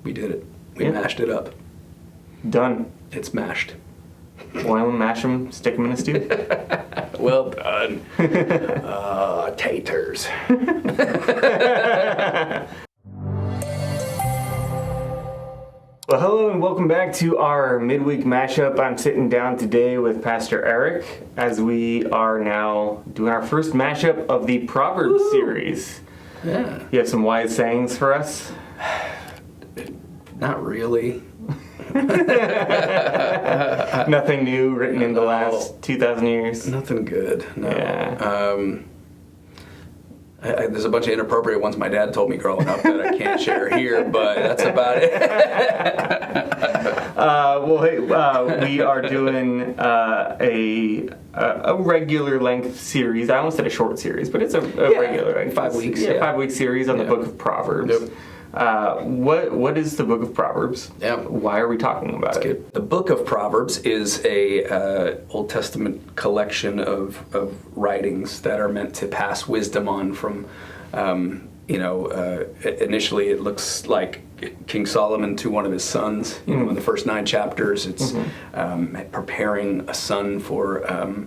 We did it. We mashed it up. Done. It's mashed. Boil them, mash them, stick them in a stew. Well done. Taters. Well, hello and welcome back to our midweek mashup. I'm sitting down today with Pastor Eric as we are now doing our first mashup of the Proverbs series. Yeah. You have some wise sayings for us? Not really. Nothing new written in the last 2,000 years? Nothing good. No. Yeah. There's a bunch of inappropriate ones my dad told me growing up that I can't share here, but that's about it. We are doing a regular length series. I almost said a short series, but it's a regular length. 5 weeks. Yeah, 5 week series on the book of Proverbs. Yep. What is the book of Proverbs? Yeah. Why are we talking about it? The book of Proverbs is a Old Testament collection of writings that are meant to pass wisdom on from, initially it looks like King Solomon to one of his sons. In the first 9 chapters, it's preparing a son for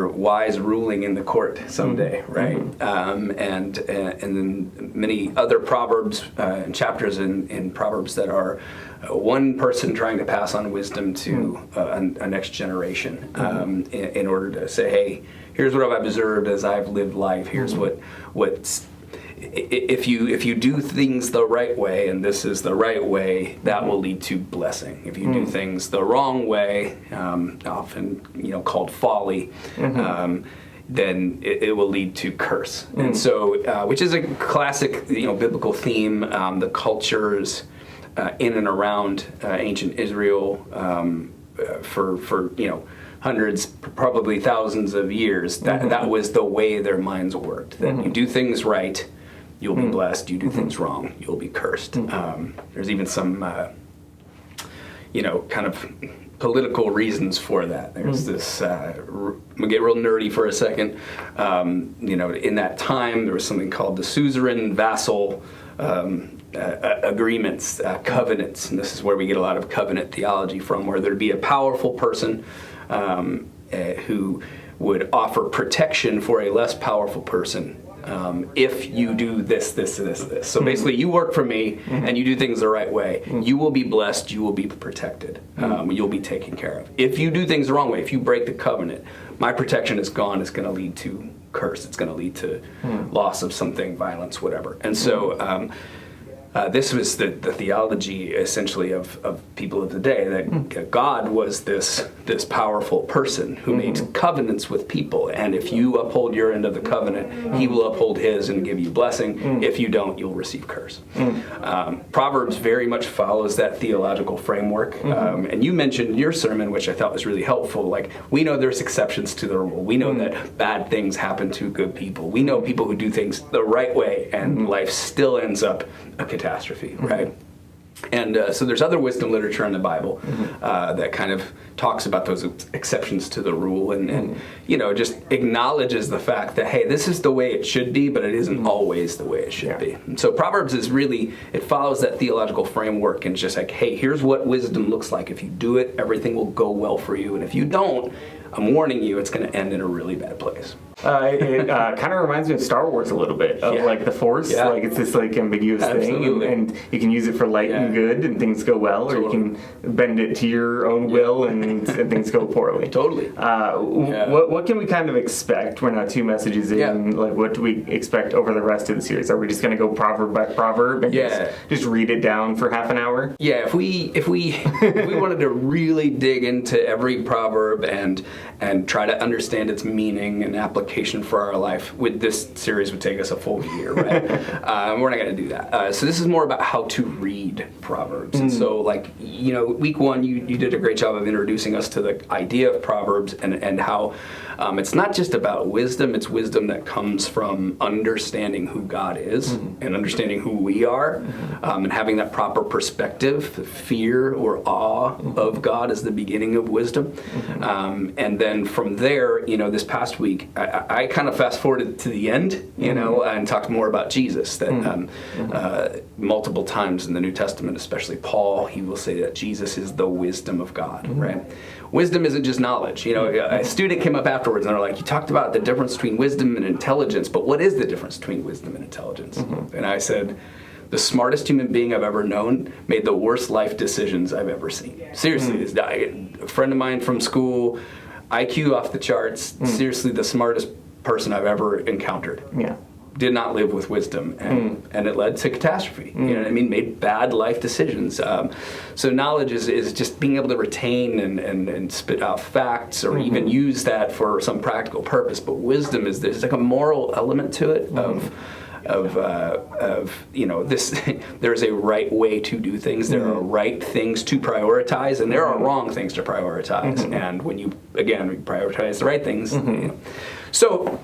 wise ruling in the court someday, right? And then many other proverbs and chapters in Proverbs that are one person trying to pass on wisdom to a next generation in order to say, hey, here's what I've observed as I've lived life. Here's what's if you do things the right way, and this is the right way, that will lead to blessing. If you do things the wrong way, often called folly, then it will lead to curse. And so, which is a classic biblical theme. The cultures in and around ancient Israel for hundreds, probably thousands of years, that was the way their minds worked. That you do things right, you'll be blessed. You do things wrong, you'll be cursed. There's even some, kind of political reasons for that. There's this, I'm gonna get real nerdy for a second. In that time, there was something called the suzerain vassal agreements, covenants. And this is where we get a lot of covenant theology from, where there'd be a powerful person who would offer protection for a less powerful person if you do this. So basically, you work for me and you do things the right way. You will be blessed. You will be protected. You'll be taken care of. If you do things the wrong way, if you break the covenant, my protection is gone. It's going to lead to curse. It's going to lead to loss of something, violence, whatever. And so this was the theology, essentially, of people of the day, that God was this powerful person who made covenants with people, and if you uphold your end of the covenant, he will uphold his and give you blessing. If you don't, you'll receive curse. Proverbs very much follows that theological framework, and you mentioned in your sermon, which I thought was really helpful, like, we know there's exceptions to the rule. We know that bad things happen to good people. We know people who do things the right way, and life still ends up a catastrophe, right? And so there's other wisdom literature in the Bible that kind of talks about those exceptions to the rule and just acknowledges the fact that, hey, this is the way it should be, but it isn't always the way it should be. And so Proverbs is really, it follows that theological framework, and it's just like, hey, here's what wisdom looks like. If you do it, everything will go well for you. And if you don't, I'm warning you, it's going to end in a really bad place. It kind of reminds me of Star Wars a little bit, of like the Force. Yeah. Like, it's this like ambiguous thing, and you can use it for light and good, and things go well, or you can bend it to your own will, and things go poorly. Totally. What can we kind of expect? We're now 2 messages in. Like, what do we expect over the rest of the series? Are we just going to go proverb by proverb and just read it down for half an hour? Yeah. If we wanted to really dig into every proverb and try to understand its meaning and application for our life, with this series would take us a full year, right? We're not going to do that. So this is more about how to read Proverbs. And so, like, week 1, you did a great job of introducing us to the idea of Proverbs and how it's not just about wisdom. It's wisdom that comes from understanding who God is and understanding who we are, and having that proper perspective. Fear or awe of God is the beginning of wisdom. And then from there, this past week, I kind of fast forwarded to the end, you know, and talked more about Jesus. That multiple times in the New Testament, especially Paul, he will say that Jesus is the wisdom of God, right? Wisdom isn't just knowledge. You know, a student came up afterwards and they're like, you talked about the difference between wisdom and intelligence, but what is the difference between wisdom and intelligence? And I said, the smartest human being I've ever known made the worst life decisions I've ever seen. Seriously, a friend of mine from school, IQ off the charts, seriously the smartest person I've ever encountered. Yeah. Did not live with wisdom, and it led to catastrophe. You know what I mean? Made bad life decisions. So knowledge is just being able to retain and spit out facts, or even use that for some practical purpose. But wisdom is there's like a moral element to it of you know, this. There's a right way to do things. There are right things to prioritize, and there are wrong things to prioritize. And when you prioritize the right things, you know. So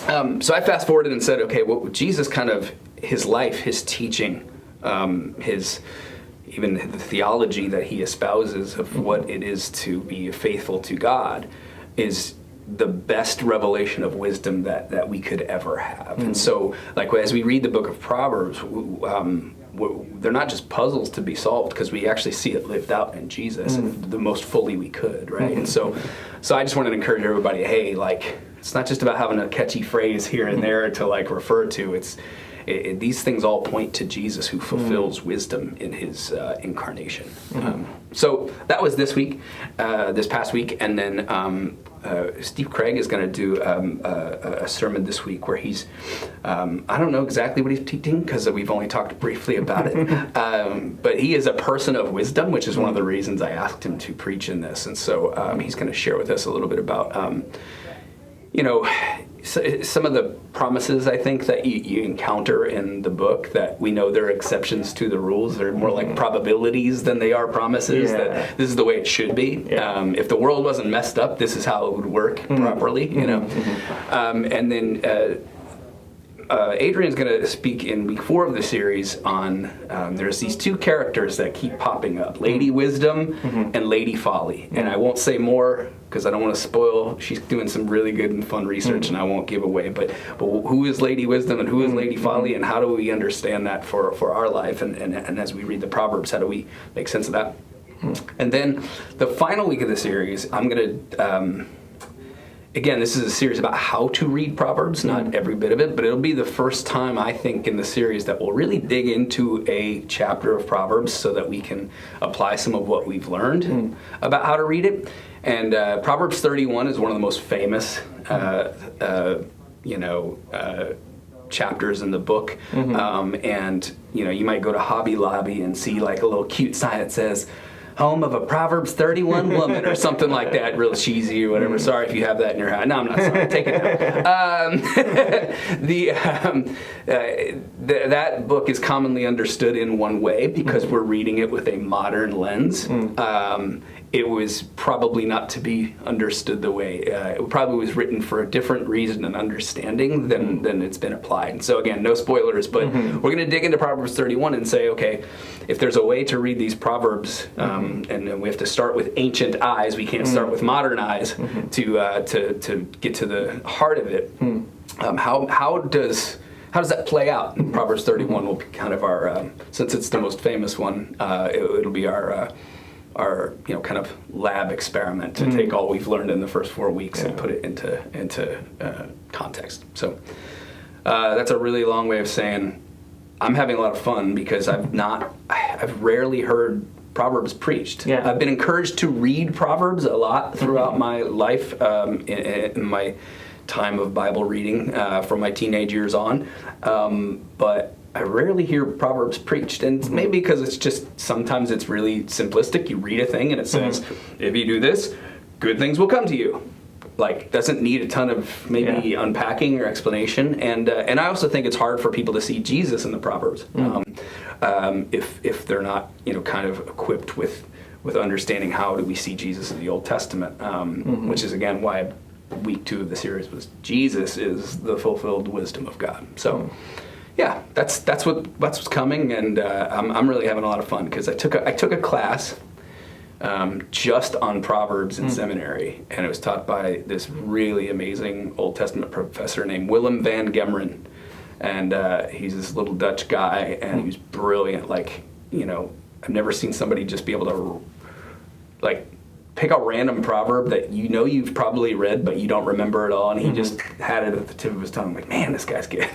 I fast forwarded and said, okay, well, Jesus kind of, his life, his teaching, even the theology that he espouses of what it is to be faithful to God is the best revelation of wisdom that we could ever have. And so, like, as we read the book of Proverbs, they're not just puzzles to be solved, because we actually see it lived out in Jesus the most fully we could, right? And so I just wanted to encourage everybody, hey, like, it's not just about having a catchy phrase here and there to like refer to. These things all point to Jesus, who fulfills wisdom in his incarnation. So that was this past week, and then Steve Craig is going to do a sermon this week where he's, I don't know exactly what he's teaching because we've only talked briefly about it, but he is a person of wisdom, which is one of the reasons I asked him to preach in this. And so he's going to share with us a little bit about you know, some of the promises, I think, that you encounter in the book, that we know they're exceptions to the rules. They're more like probabilities than they are promises, that this is the way it should be. If the world wasn't messed up, this is how it would work properly, you know. And then Adrian's going to speak in week 4 of the series on, there's these two characters that keep popping up, Lady Wisdom and Lady Folly. And I won't say more because I don't want to spoil. She's doing some really good and fun research, and I won't give away. But who is Lady Wisdom and who is Lady Folly, and how do we understand that for our life? And as we read the Proverbs, how do we make sense of that? And then the final week of the series, I'm going to... again, this is a series about how to read Proverbs, not every bit of it, but it'll be the first time, I think, in the series that we'll really dig into a chapter of Proverbs so that we can apply some of what we've learned about how to read it. And Proverbs 31 is one of the most famous, chapters in the book. And, you know, you might go to Hobby Lobby and see like a little cute sign that says, home of a Proverbs 31 woman, or something like that, real cheesy or whatever. Sorry if you have that in your house. No, I'm not sorry. Take it down. That book is commonly understood in one way because we're reading it with a modern lens. It was probably not to be understood the way, it probably was written for a different reason and understanding than it's been applied. And so again, no spoilers, but we're going to dig into Proverbs 31 and say, okay, if there's a way to read these Proverbs, and we have to start with ancient eyes, we can't start with modern eyes to get to the heart of it. How does that play out? Proverbs 31 will be kind of our, since it's the most famous one, it'll be our kind of lab experiment to take all we've learned in the first 4 weeks and put it into context. So that's a really long way of saying I'm having a lot of fun because I've rarely heard Proverbs preached. I've been encouraged to read Proverbs a lot throughout my life, in my time of Bible reading from my teenage years on, but I rarely hear Proverbs preached, and maybe because it's just, sometimes it's really simplistic. You read a thing and it says, if you do this, good things will come to you. Like, doesn't need a ton of maybe unpacking or explanation. And I also think it's hard for people to see Jesus in the Proverbs if they're not, kind of equipped with understanding how do we see Jesus in the Old Testament, which is, again, why week 2 of the series was Jesus is the fulfilled wisdom of God. So, yeah, that's what's coming, and I'm really having a lot of fun because I took a class just on Proverbs in seminary, and it was taught by this really amazing Old Testament professor named Willem van Gemeren, and he's this little Dutch guy, and he was brilliant. Like, I've never seen somebody just be able to pick a random proverb that you've probably read, but you don't remember at all, and he just had it at the tip of his tongue. I'm like, man, this guy's good.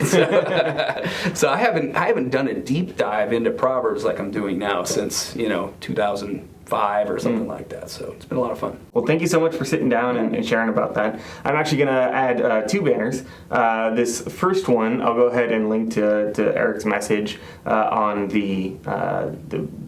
So I haven't done a deep dive into Proverbs like I'm doing now since 2005 or something like that. So it's been a lot of fun. Well, thank you so much for sitting down and sharing about that. I'm actually going to add 2 banners. This first one, I'll go ahead and link to Eric's message on the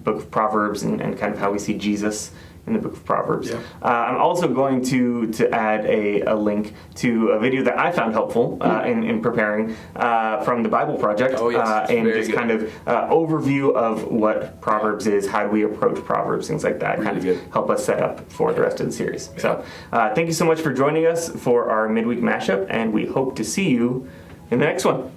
book of Proverbs and kind of how we see Jesus in the book of Proverbs. Yeah. I'm also going to add a link to a video that I found helpful in preparing from the Bible Project. Oh, yes. And Very just good. kind of overview of what Proverbs is, how do we approach Proverbs, things like that. Really kind of good. help us set up for the rest of the series. So thank you so much for joining us for our midweek mashup, and we hope to see you in the next one.